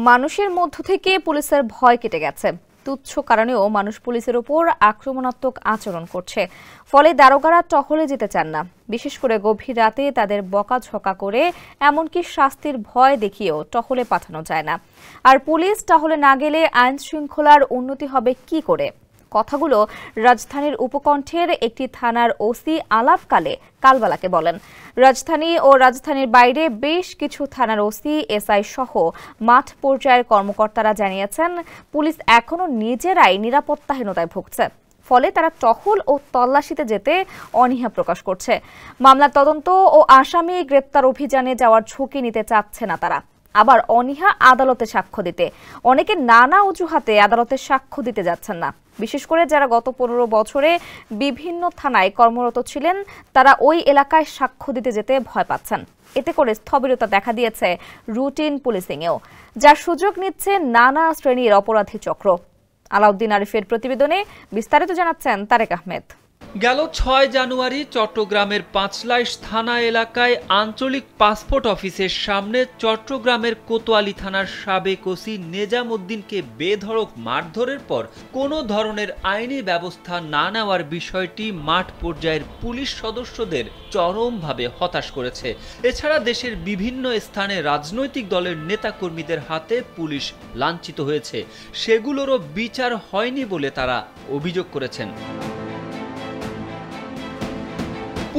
মানুষের মধ্য থেকে পুলিশের ভয় কেটে গেছে। তুচ্ছ কারণেও মানুষ পুলিশের উপর আক্রমণাত্মক আচরণ করছে। ফলে দারোগারা টহলে যেতে চান না। বিশেষ করে গভীর রাতে তাদের বকাঝকা করে এমনকি শাস্তির ভয় দেখিয়েও টহলে পাঠানো যায় না। আর পুলিশ টহলে না গেলে আইন শৃঙ্খলার উন্নতি হবে কি করে? কথাগুলো রাজধানীর উপকণ্ঠের একটি থানার ওসি আলাপকালে কালবেলাকে বলেন। রাজধানী ও রাজধানীর বাইরে বেশ কিছু থানার ওসি, এসআই সহ মাঠ পর্যায়ের কর্মকর্তারা জানিয়েছেন, পুলিশ এখনো নিজেরাই নিরাপত্তাহীনতায় ভুগছে। ফলে তারা টহল ও তল্লাশিতে যেতে অনীহা প্রকাশ করছে। মামলার তদন্ত ও আসামি গ্রেপ্তার অভিযানে যাওয়ার ঝুঁকি নিতে চাচ্ছে না তারা। আবার অনীহা আদালতে সাক্ষ্য দিতে। অনেকে নানা অজুহাতে আদালতে সাক্ষ্য দিতে যাচ্ছেন না। বিশেষ করে যারা গত 15 বছরে বিভিন্ন থানায় কর্মরত ছিলেন, তারা ওই এলাকায় সাক্ষ্য দিতে যেতে ভয় পাচ্ছেন। এতে করে স্থবিরতা দেখা দিয়েছে রুটিন পুলিশিংয়েও, যার সুযোগ নিচ্ছে নানা শ্রেণীর অপরাধী চক্র। আলাউদ্দিন আরিফের প্রতিবেদনে বিস্তারিত জানাচ্ছেন তারেক আহমেদ। গেল 6 জানুয়ারি চট্টগ্রামের পাঁচলাইশ থানা এলাকায় আঞ্চলিক পাসপোর্ট অফিসের সামনে চট্টগ্রামের কোতোয়ালি থানার সাবেক ওসি নেজাম উদ্দিনকে বেধড়ক মারধরের পর কোনো ধরনের আইনি ব্যবস্থা না নেওয়ার বিষয়টি মাঠ পর্যায়ের পুলিশ সদস্যদের চরমভাবে হতাশ করেছে। এছাড়া দেশের বিভিন্ন স্থানে রাজনৈতিক দলের নেতাকর্মীদের হাতে পুলিশ লাঞ্ছিত হয়েছে, সেগুলোরও বিচার হয়নি বলে তারা অভিযোগ করেছেন।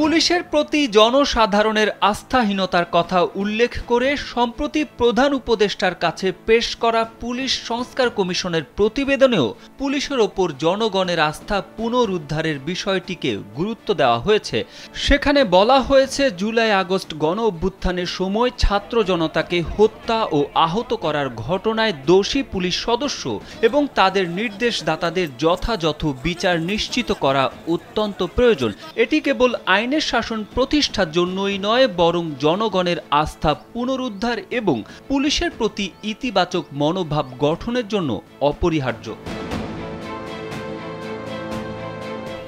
পুলিশের প্রতি জনসাধারণের আস্থাহীনতার কথা উল্লেখ করে সম্প্রতি প্রধান উপদেষ্টার কাছে পেশ করা পুলিশ সংস্কার কমিশনের প্রতিবেদনেও পুলিশের ওপর জনগণের আস্থা পুনরুদ্ধারের বিষয়টিকে গুরুত্ব দেওয়া হয়েছে। সেখানে বলা হয়েছে, জুলাই আগস্ট গণ অভ্যুত্থানের সময় ছাত্র জনতাকে হত্যা ও আহত করার ঘটনায় দোষী পুলিশ সদস্য এবং তাদের নির্দেশদাতাদের যথাযথ বিচার নিশ্চিত করা অত্যন্ত প্রয়োজন। এটি কেবল আইনের শাসন প্রতিষ্ঠার জন্যই নয়, বরং জনগণের আস্থা পুনরুদ্ধার এবং পুলিশের প্রতি ইতিবাচক মনোভাব গঠনের জন্য অপরিহার্য।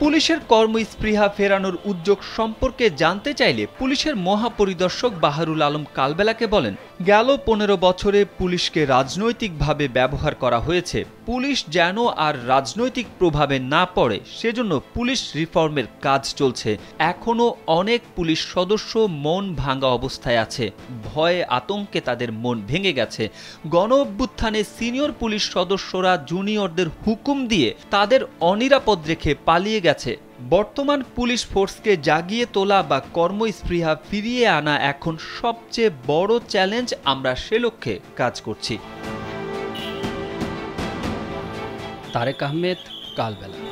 পুলিশের কর্মস্পৃহা ফেরানোর উদ্যোগ সম্পর্কে জানতে চাইলে পুলিশের মহাপরিদর্শক বাহারুল আলম কালবেলাকে বলেন, গেল 15 বছরে পুলিশকে রাজনৈতিকভাবে ব্যবহার করা হয়েছে। পুলিশ যেন আর রাজনৈতিক প্রভাবে না পড়ে সেজন্য পুলিশ রিফর্মের কাজ চলছে। এখনো অনেক পুলিশ সদস্য মন ভাঙা অবস্থায় আছে, ভয়ে আতঙ্কে তাদের মন ভেঙে গেছে। গণ অভ্যুত্থানে সিনিয়র পুলিশ সদস্যরা জুনিয়রদের হুকুম দিয়ে তাদের অনিরাপদ রেখে পালিয়ে গেছে। বর্তমান পুলিশ ফোর্সকে জাগিয়ে তোলা বা কর্মস্পৃহা ফিরিয়ে আনা এখন সবচেয়ে বড় চ্যালেঞ্জ। আমরা সে লক্ষ্যে কাজ করছি। তারেক আহমেদ, কালবেলা।